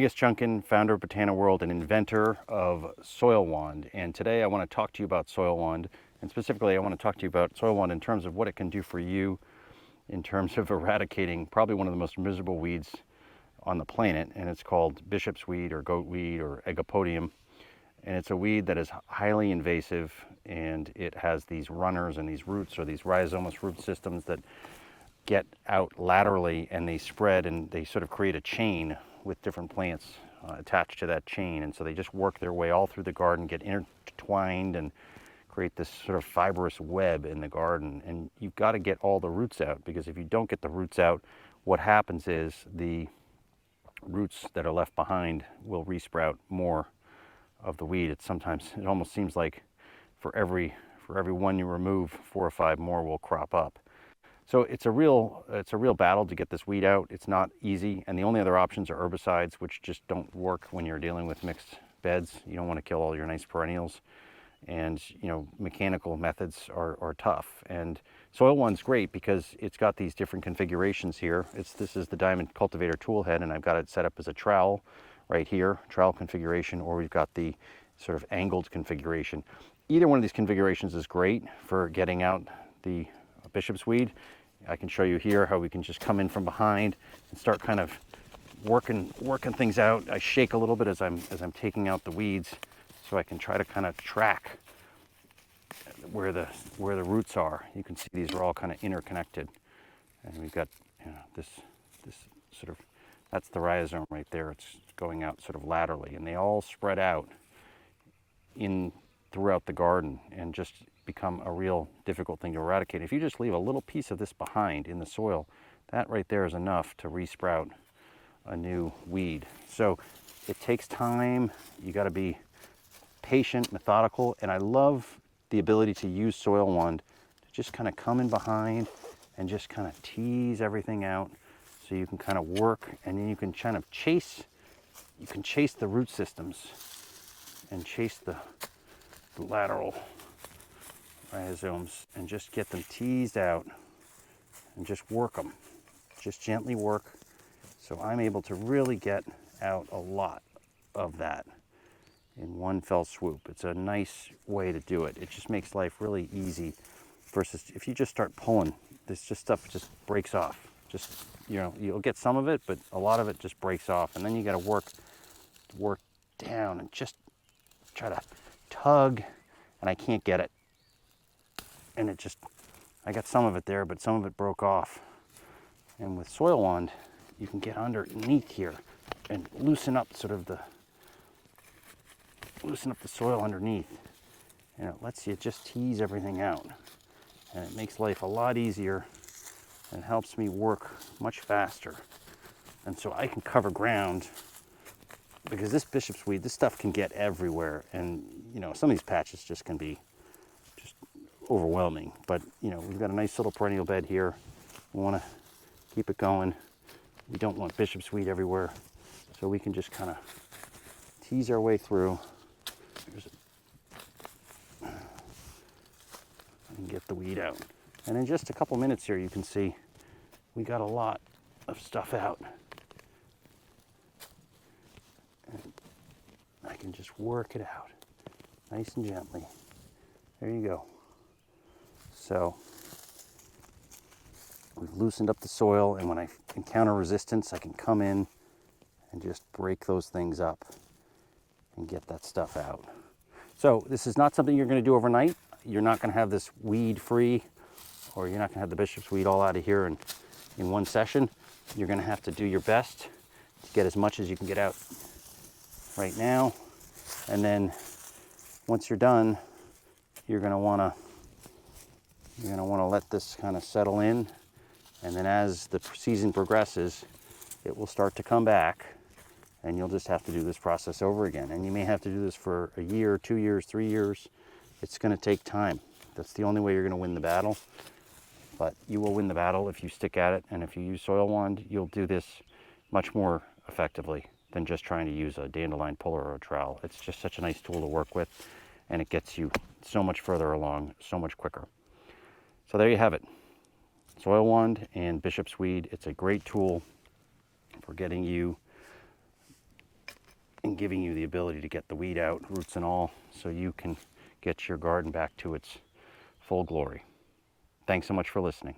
Angus Chunkin, founder of Botana World and inventor of SoilWand. And today I want to talk to you about SoilWand, and specifically I want to talk to you about SoilWand in terms of what it can do for you in terms of eradicating probably one of the most miserable weeds on the planet, and it's called bishop's weed or goatweed or Aegopodium. And it's a weed that is highly invasive, and it has these runners and these roots, or these rhizomes root systems that get out laterally, and they spread and they sort of create a chain with different plants attached to that chain. And so they just work their way all through the garden, get intertwined and create this sort of fibrous web in the garden. And you've got to get all the roots out, because if you don't get the roots out, what happens is the roots that are left behind will resprout more of the weed. It almost seems like for every one you remove, 4 or 5 more will crop up. So it's a real battle to get this weed out. It's not easy, and the only other options are herbicides, which just don't work when you're dealing with mixed beds. You don't want to kill all your nice perennials, and mechanical methods are tough. And SoilWand's great because it's got these different configurations here. This is the diamond cultivator tool head, and I've got it set up as a trowel right here, trowel configuration, or we've got the sort of angled configuration. Either one of these configurations is great for getting out the bishop's weed. I can show you here how we can just come in from behind and start kind of working things out. I shake a little bit as I'm taking out the weeds, so I can try to kind of track where the roots are. You can see these are all kind of interconnected, and we've got this sort of, that's the rhizome right there. It's going out sort of laterally, and they all spread out throughout the garden and just become a real difficult thing to eradicate. If you just leave a little piece of this behind in the soil, that right there is enough to resprout a new weed. So it takes time. You got to be patient, methodical, and I love the ability to use SoilWand to just kind of come in behind and just kind of tease everything out, so you can kind of work, and then you can kind of chase the root systems and chase the lateral rhizomes and just get them teased out and just work them. Just gently work. So I'm able to really get out a lot of that in one fell swoop. It's a nice way to do it. It just makes life really easy versus if you just start pulling, stuff just breaks off. Just, you'll get some of it, but a lot of it just breaks off. And then you got to work down and just try to tug, and I can't get it. And I got some of it there, but some of it broke off. And with SoilWand, you can get underneath here and loosen up the soil underneath. And it lets you just tease everything out. And it makes life a lot easier and helps me work much faster. And so I can cover ground, because this bishop's weed, this stuff can get everywhere. And, some of these patches just can be overwhelming, but we've got a nice little perennial bed here. We want to keep it going. We don't want bishop's weed everywhere, so we can just kind of tease our way through and get the weed out. And in just a couple minutes here, you can see we got a lot of stuff out, and I can just work it out nice and gently. There you go. So we've loosened up the soil, and when I encounter resistance, I can come in and just break those things up and get that stuff out. So this is not something you're going to do overnight. You're not going to have this weed free, or you're not going to have the bishop's weed all out of here in one session. You're going to have to do your best to get as much as you can get out right now. And then once you're done, you're going to want to let this kind of settle in, and then as the season progresses, it will start to come back, and you'll just have to do this process over again. And you may have to do this for a year, 2 years, 3 years. It's going to take time. That's the only way you're going to win the battle, but you will win the battle if you stick at it. And if you use SoilWand, you'll do this much more effectively than just trying to use a dandelion puller or a trowel. It's just such a nice tool to work with, and it gets you so much further along, so much quicker. So there you have it. SoilWand and bishop's weed. It's a great tool for getting you and giving you the ability to get the weed out, roots and all, so you can get your garden back to its full glory. Thanks so much for listening.